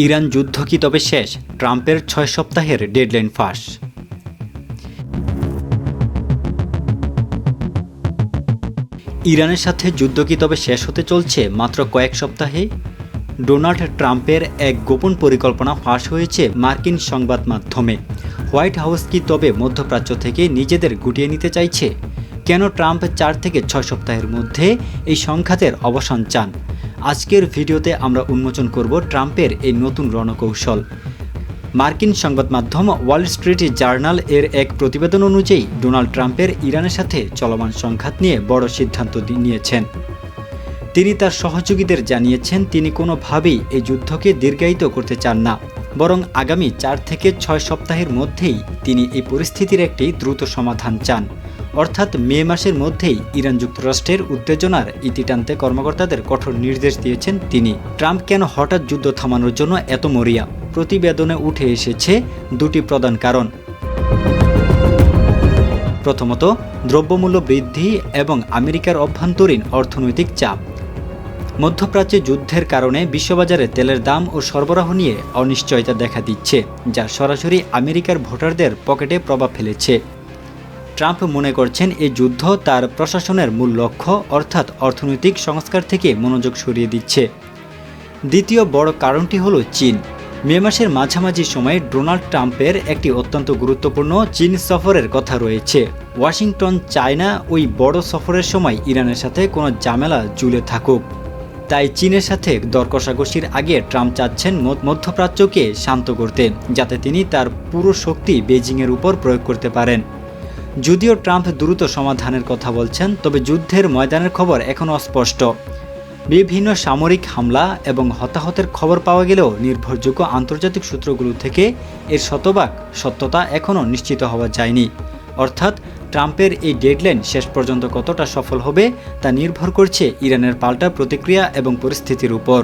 Iran যুদ্ধ কি তবে শেষ? ট্রাম্পের ৬ সপ্তাহের ডেডলাইন ফাঁস। ইরানের সাথে যুদ্ধ কি তবে শেষ হতে চলছে মাত্র কয়েক সপ্তাহে? ডোনাল্ড ট্রাম্পের এক গোপন পরিকল্পনা ফাঁস হয়েছে মার্কিন সংবাদ মাধ্যমে। হোয়াইট হাউস কি তবে মধ্যপ্রাচ্য থেকে নিজেদের গুটিয়ে নিতে চাইছে? কেন ট্রাম্প ৪ থেকে ৬ সপ্তাহের মধ্যে এই সংঘাতের অবসান চান? আজকের ভিডিওতে আমরা উন্মোচন করব ট্রাম্পের এই নতুন রণকৌশল। মার্কিন সংবাদ মাধ্যম ওয়াল স্ট্রিট জার্নাল এর এক প্রতিবেদন অনুযায়ী ডোনাল্ড ট্রাম্পের ইরানের সাথে চলমান সংঘাত নিয়ে বড় সিদ্ধান্ত নিয়েছেন। তিনি তার সহযোগীদের জানিয়েছেন তিনি কোনোভাবেই এই যুদ্ধকে দীর্ঘায়িত করতে চান না, বরং আগামী ৪ থেকে ৬ সপ্তাহের মধ্যেই তিনি এই পরিস্থিতির একটি দ্রুত সমাধান চান। অর্থাৎ মে মাসের মধ্যেই ইরান যুক্তরাষ্ট্রের উত্তেজনার ইতি টানতে কর্মকর্তাদের কঠোর নির্দেশ দিয়েছেন তিনি। ট্রাম্প কেন হঠাৎ যুদ্ধ থামানোর জন্য এত মরিয়া? প্রতিবেদনে উঠে এসেছে দুটি প্রধান কারণ। প্রথমত, দ্রব্যমূল্য বৃদ্ধি এবং আমেরিকার অভ্যন্তরীণ অর্থনৈতিক চাপ। মধ্যপ্রাচ্যে যুদ্ধের কারণে বিশ্ববাজারে তেলের দাম ও সরবরাহ নিয়ে অনিশ্চয়তা দেখা দিচ্ছে, যা সরাসরি আমেরিকার ভোটারদের পকেটে প্রভাব ফেলেছে। ট্রাম্প মনে করছেন এই যুদ্ধ তার প্রশাসনের মূল লক্ষ্য অর্থাৎ অর্থনৈতিক সংস্কার থেকে মনোযোগ সরিয়ে দিচ্ছে। দ্বিতীয় বড় কারণটি হলো চীন। মে মাসের মাঝামাঝি সময়ে ডোনাল্ড ট্রাম্পের একটি অত্যন্ত গুরুত্বপূর্ণ চীন সফরের কথা রয়েছে। ওয়াশিংটন চায় না ওই বড় সফরের সময় ইরানের সাথে কোনো ঝামেলা ঝুলে থাকুক। তাই চীনের সাথে দর কষাকষির আগে ট্রাম্প চাচ্ছেন মধ্যপ্রাচ্যকে শান্ত করতে, যাতে তিনি তার পুরো শক্তি বেজিংয়ের উপর প্রয়োগ করতে পারেন। যদিও ট্রাম্প দ্রুত সমাধানের কথা বলছেন, তবে যুদ্ধের ময়দানের খবর এখনও অস্পষ্ট। বিভিন্ন সামরিক হামলা এবং হতাহতের খবর পাওয়া গেলেও নির্ভরযোগ্য আন্তর্জাতিক সূত্রগুলো থেকে এর শতভাগ সত্যতা এখনও নিশ্চিত হওয়া যায়নি। অর্থাৎ ট্রাম্পের এই ডেডলাইন শেষ পর্যন্ত কতটা সফল হবে তা নির্ভর করছে ইরানের পাল্টা প্রতিক্রিয়া এবং পরিস্থিতির উপর।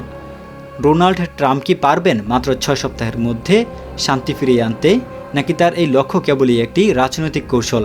ডোনাল্ড ট্রাম্প কি পারবেন মাত্র ৬ সপ্তাহের মধ্যে শান্তি ফিরিয়ে আনতে, নাকি তার এই লক্ষ্য কেবলই একটি রাজনৈতিক কৌশল?